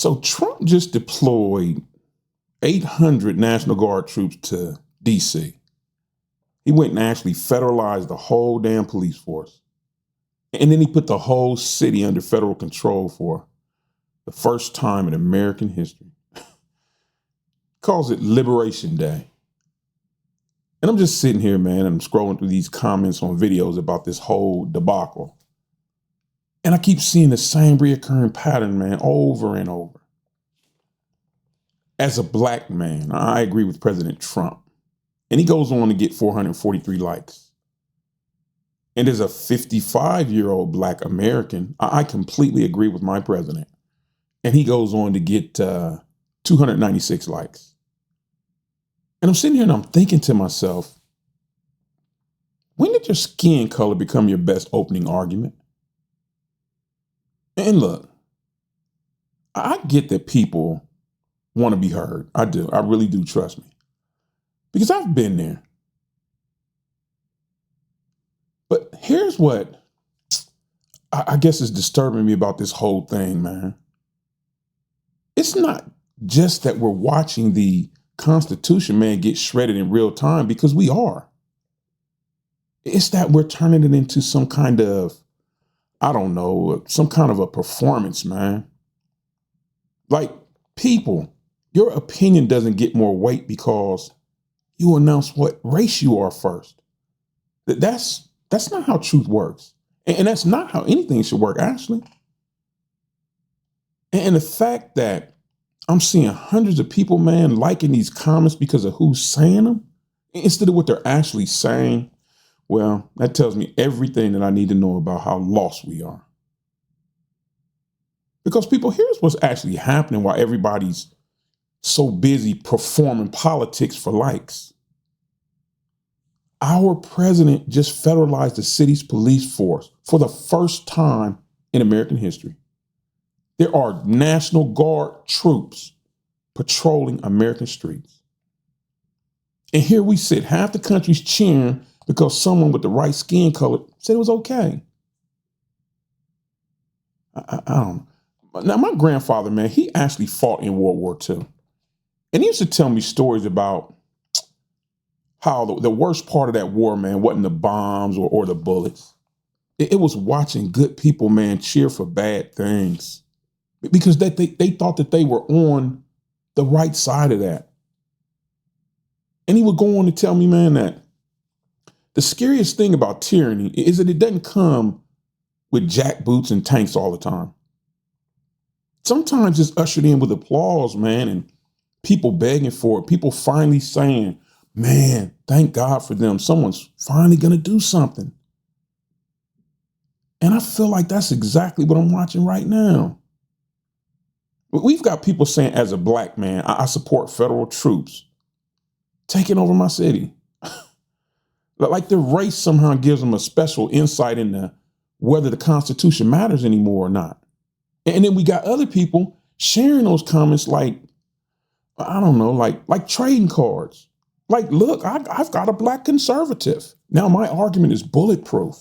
So Trump just deployed 800 National Guard troops to D.C. He went and actually federalized the whole damn police force. And then he put the whole city under federal control for the first time in American history. Calls it Liberation Day. And I'm just sitting here, man, and I'm scrolling through these comments on videos about this whole debacle. And I keep seeing the same reoccurring pattern, man, over and over. As a black man, I agree with President Trump. And he goes on to get 443 likes. And as a 55-year-old black American, I completely agree with my president. And he goes on to get 296 likes. And I'm sitting here and I'm thinking to myself, when did your skin color become your best opening argument? And look, I get that people want to be heard. I do. I really do, trust me. Because I've been there. But here's what I guess is disturbing me about this whole thing, man. It's not just that we're watching the Constitution, man, get shredded in real time, because we are. It's that we're turning it into some kind of, I don't know, some kind of a performance, man. Like, people, your opinion doesn't get more weight because you announce what race you are first. That's not how truth works. And that's not how anything should work, actually. And the fact that I'm seeing hundreds of people, man, liking these comments because of who's saying them instead of what they're actually saying, well, that tells me everything that I need to know about how lost we are. Because people, here's what's actually happening while everybody's so busy performing politics for likes. Our president just federalized the city's police force for the first time in American history. There are National Guard troops patrolling American streets. And here we sit, half the country's cheering because someone with the right skin color said it was okay. I don't know. Now, my grandfather, man, he actually fought in World War II. And he used to tell me stories about how the worst part of that war, man, wasn't the bombs or the bullets. It was watching good people, man, cheer for bad things. Because they thought that they were on the right side of that. And he would go on to tell me, man, that the scariest thing about tyranny is that it doesn't come with jackboots and tanks all the time. Sometimes it's ushered in with applause, man, and people begging for it, people finally saying, man, thank God for them. Someone's finally going to do something. And I feel like that's exactly what I'm watching right now. We've got people saying, as a black man, I support federal troops taking over my city. Like their race somehow gives them a special insight into whether the Constitution matters anymore or not. And then we got other people sharing those comments like, I don't know, like trading cards. Like, look, I've got a black conservative. Now my argument is bulletproof.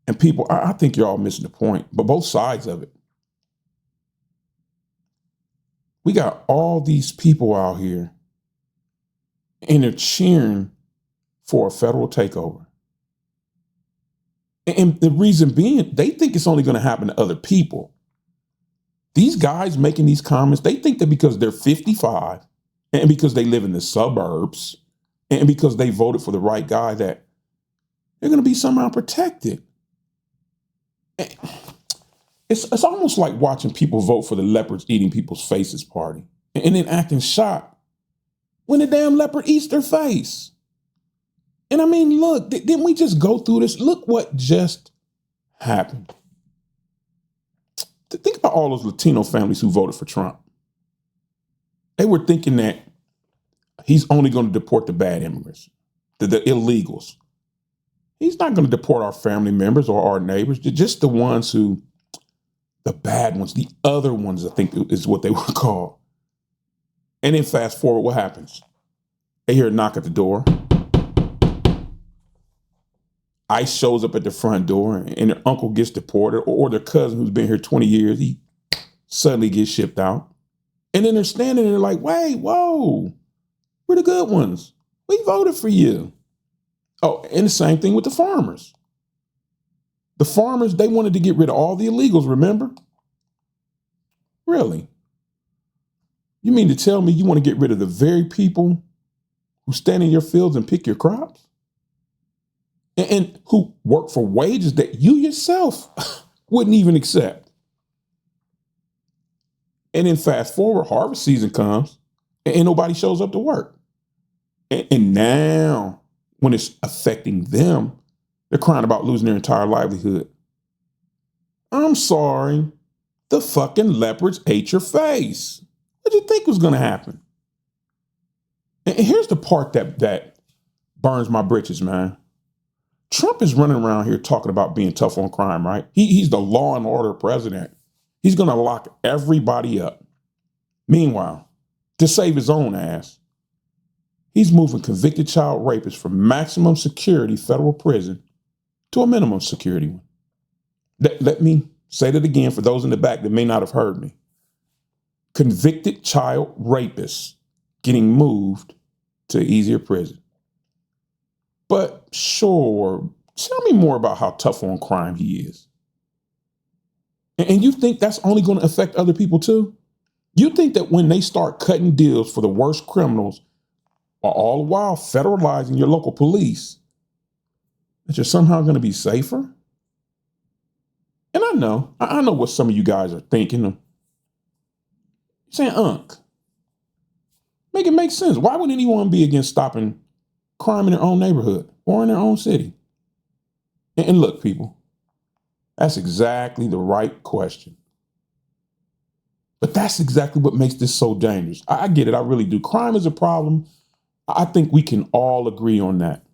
And people, I think you're all missing the point, but both sides of it. We got all these people out here and they're cheering for a federal takeover. And the reason being, they think it's only going to happen to other people. These guys making these comments, they think that because they're 55 and because they live in the suburbs and because they voted for the right guy, that they're going to be somehow protected. It's almost like watching people vote for the leopards eating people's faces party and then acting shocked when the damn leopard eats their face. And I mean, look, didn't we just go through this? Look what just happened. Think about all those Latino families who voted for Trump. They were thinking that he's only going to deport the bad immigrants, the illegals. He's not going to deport our family members or our neighbors, just the ones who, the bad ones, the other ones, I think is what they were called. And then fast forward, what happens? They hear a knock at the door. ICE shows up at the front door and their uncle gets deported, or their cousin who's been here 20 years, he suddenly get shipped out. And then they're standing there like, wait, whoa, we're the good ones. We voted for you. Oh, and the same thing with the farmers. The farmers, they wanted to get rid of all the illegals, remember? Really? You mean to tell me you want to get rid of the very people who stand in your fields and pick your crops? And who work for wages that you yourself wouldn't even accept? And then fast forward, harvest season comes and nobody shows up to work. And now, when it's affecting them, they're crying about losing their entire livelihood. I'm sorry, the fucking leopards ate your face. What did you think was going to happen? And here's the part that burns my britches, man. Trump is running around here talking about being tough on crime, right? He's the law and order president. He's going to lock everybody up. Meanwhile, to save his own ass, he's moving convicted child rapists from maximum security federal prison to a minimum security one. Let me say that again for those in the back that may not have heard me. Convicted child rapists getting moved to easier prison. But sure, tell me more about how tough on crime he is. And you think that's only going to affect other people too? You think that when they start cutting deals for the worst criminals, all the while federalizing your local police, that you're somehow going to be safer? And I know what some of you guys are thinking. You're saying, Unc, make it make sense. Why would anyone be against stopping crime in their own neighborhood or in their own city? And look, people, that's exactly the right question. But that's exactly what makes this so dangerous. I get it. I really do. Crime is a problem. I think we can all agree on that.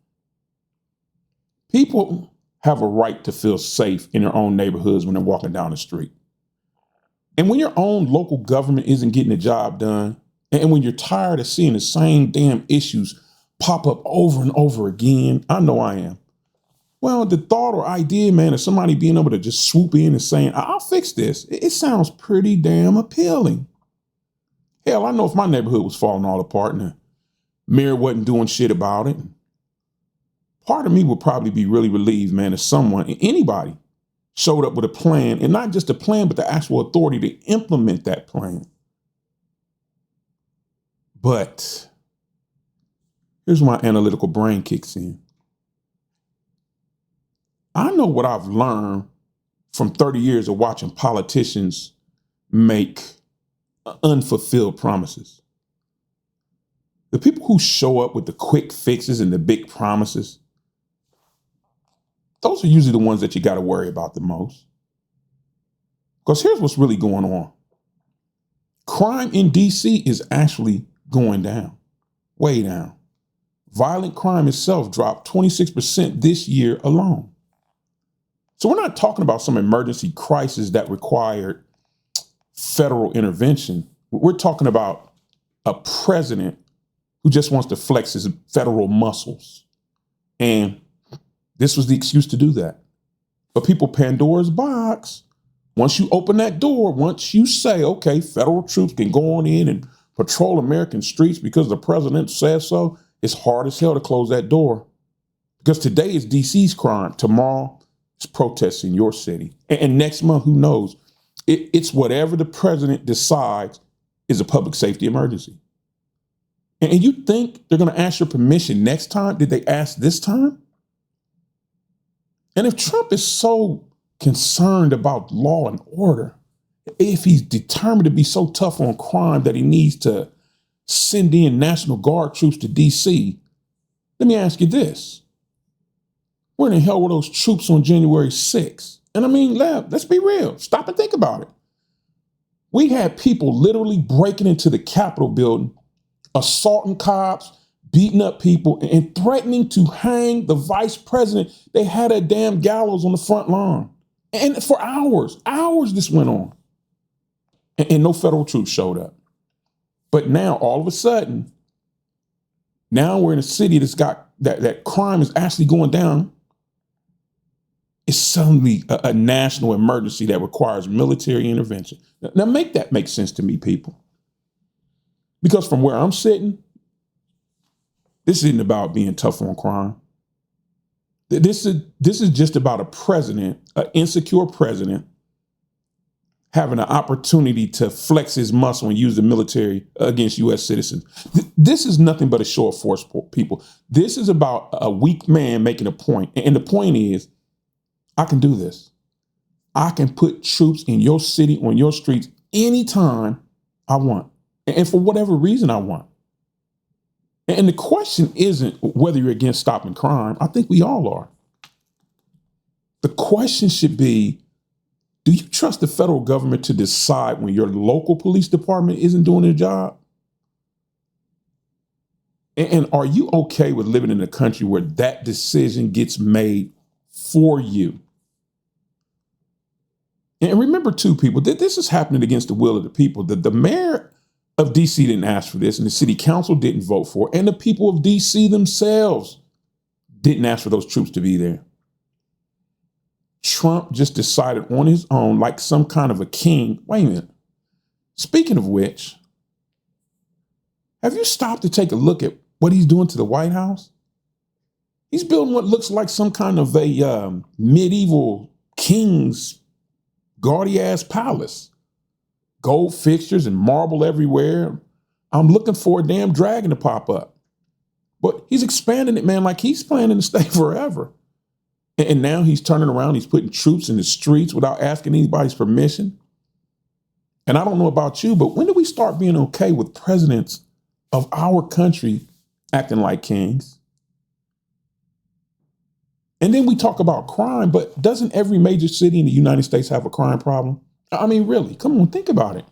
People have a right to feel safe in their own neighborhoods when they're walking down the street. And when your own local government isn't getting the job done, and when you're tired of seeing the same damn issues pop up over and over again, I know I am. Well, the thought or idea, man, of somebody being able to just swoop in and saying, I'll fix this, it sounds pretty damn appealing. Hell, I know if my neighborhood was falling all apart and the mayor wasn't doing shit about it, part of me would probably be really relieved, man, if someone, anybody, showed up with a plan, and not just a plan, but the actual authority to implement that plan. But here's where my analytical brain kicks in. I know what I've learned from 30 years of watching politicians make unfulfilled promises. The people who show up with the quick fixes and the big promises, those are usually the ones that you got to worry about the most. Because here's what's really going on. Crime in DC is actually going down, way down. Violent crime itself dropped 26% this year alone. So we're not talking about some emergency crisis that required federal intervention. We're talking about a president who just wants to flex his federal muscles. And this was the excuse to do that. But people, Pandora's box, once you open that door, once you say, okay, federal troops can go on in and patrol American streets because the president says so, it's hard as hell to close that door. Because today is DC's crime. Tomorrow it's protests in your city. And next month, who knows? It's whatever the president decides is a public safety emergency. And you think they're going to ask your permission next time? Did they ask this time? And if Trump is so concerned about law and order, if he's determined to be so tough on crime that he needs to send in National Guard troops to DC, let me ask you this. Where in the hell were those troops on January 6th? And I mean, let's be real. Stop and think about it. We had people literally breaking into the Capitol building, assaulting cops, beating up people, and threatening to hang the vice president. They had a damn gallows on the front lawn. And for hours this went on. And no federal troops showed up. But now, all of a sudden, now we're in a city that's got that crime is actually going down. is suddenly a national emergency that requires military intervention. Now, make that make sense to me, people. Because from where I'm sitting, this isn't about being tough on crime. This is just about a president, an insecure president, having an opportunity to flex his muscle and use the military against U.S. citizens. This is nothing but a show of force, people. This is about a weak man making a point. And the point is, I can do this. I can put troops in your city, on your streets, anytime I want, and for whatever reason I want. And the question isn't whether you're against stopping crime. I think we all are. The question should be, do you trust the federal government to decide when your local police department isn't doing their job? And are you okay with living in a country where that decision gets made for you? And remember, too, people, that this is happening against the will of the people. The mayor of D.C. didn't ask for this, and the city council didn't vote for it, and the people of D.C. themselves didn't ask for those troops to be there. Trump just decided on his own, like some kind of a king. Wait a minute. Speaking of which, have you stopped to take a look at what he's doing to the White House? He's building what looks like some kind of a medieval king's gaudy ass palace. Gold fixtures and marble everywhere. I'm looking for a damn dragon to pop up. But he's expanding it, man, like he's planning to stay forever. And now he's turning around, he's putting troops in the streets without asking anybody's permission. And I don't know about you, but when do we start being okay with presidents of our country acting like kings? And then we talk about crime, but doesn't every major city in the United States have a crime problem? I mean, really, come on, think about it.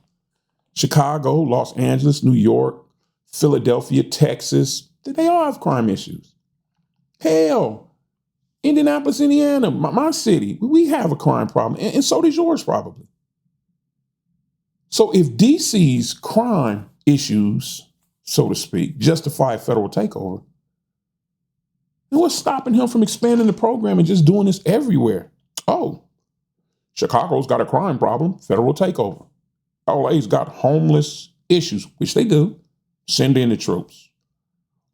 Chicago, Los Angeles, New York, Philadelphia, Texas, they all have crime issues. Hell, Indianapolis, Indiana, my city, we have a crime problem, and so does yours probably. So if DC's crime issues, so to speak, justify a federal takeover, then what's stopping him from expanding the program and just doing this everywhere? Oh, Chicago's got a crime problem, federal takeover. LA's got homeless issues, which they do, send in the troops.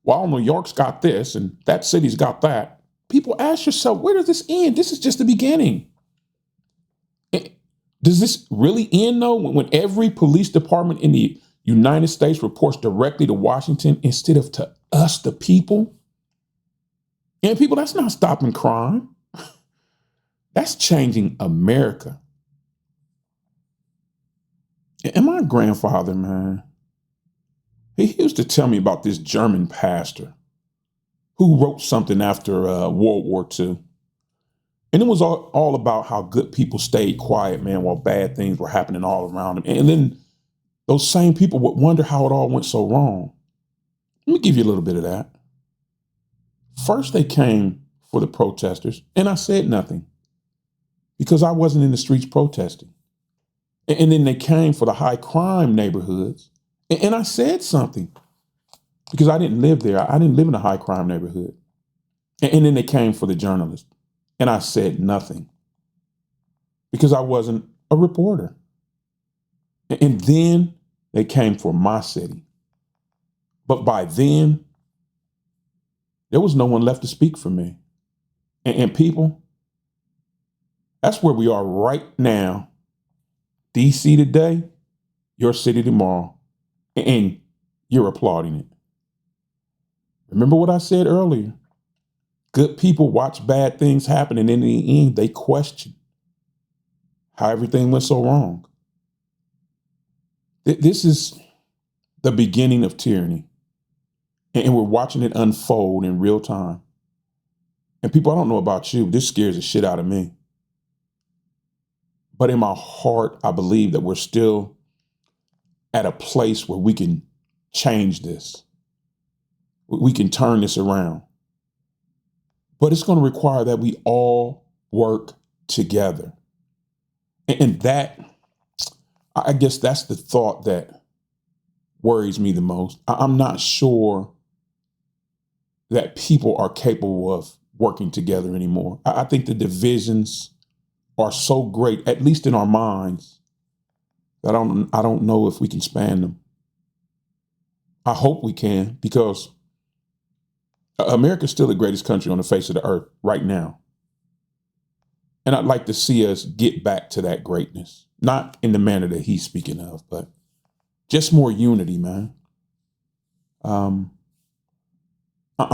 While New York's got this and that city's got that, people ask yourself, where does this end? This is just the beginning. Does this really end, though, when every police department in the United States reports directly to Washington instead of to us, the people? And people, that's not stopping crime. That's changing America. And my grandfather, man, he used to tell me about this German pastor who wrote something after World War II. And it was all about how good people stayed quiet, man, while bad things were happening all around them. And then those same people would wonder how it all went so wrong. Let me give you a little bit of that. First, they came for the protesters, and I said nothing because I wasn't in the streets protesting. And then they came for the high crime neighborhoods, and I said something because I didn't live there. I didn't live in a high crime neighborhood. And then they came for the journalists, and I said nothing because I wasn't a reporter. And then they came for my city. But by then, there was no one left to speak for me. And people, that's where we are right now. DC today, your city tomorrow, and you're applauding it. Remember what I said earlier? Good people watch bad things happen, and in the end, they question how everything went so wrong. This is the beginning of tyranny, and we're watching it unfold in real time. And people, I don't know about you, this scares the shit out of me. But in my heart, I believe that we're still at a place where we can change this. We can turn this around. But it's going to require that we all work together. And that, I guess that's the thought that worries me the most. I'm not sure that people are capable of working together anymore. I think the divisions are so great, at least in our minds, that I don't know if we can span them. I hope we can, because America's still the greatest country on the face of the earth right now. And I'd like to see us get back to that greatness, not in the manner that he's speaking of, but just more unity, man. I'm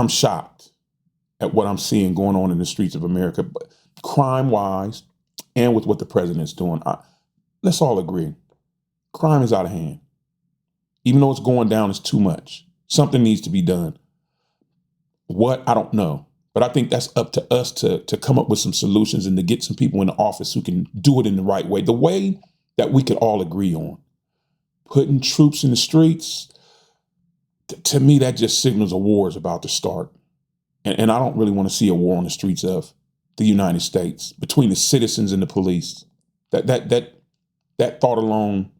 shocked at what I'm seeing going on in the streets of America, but crime-wise and with what the president's doing. Let's all agree, crime is out of hand. Even though it's going down, it's too much. Something needs to be done. What? I don't know. But I think that's up to us to come up with some solutions and to get some people in the office who can do it in the right way, the way that we could all agree on. Putting troops in the streets, to me, that just signals a war is about to start. And I don't really want to see a war on the streets of the United States between the citizens and the police. That thought alone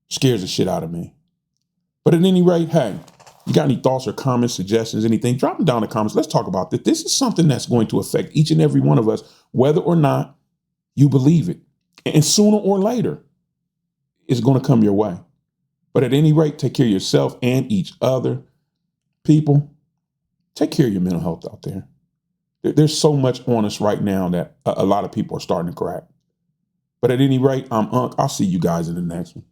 scares the shit out of me. But at any rate, hey, you got any thoughts or comments, suggestions, anything, drop them down in the comments. Let's talk about this. This is something that's going to affect each and every one of us, whether or not you believe it. And sooner or later, it's going to come your way. But at any rate, take care of yourself and each other. People, take care of your mental health out there. There's so much on us right now that a lot of people are starting to crack. But at any rate, I'm Unc. I'll see you guys in the next one.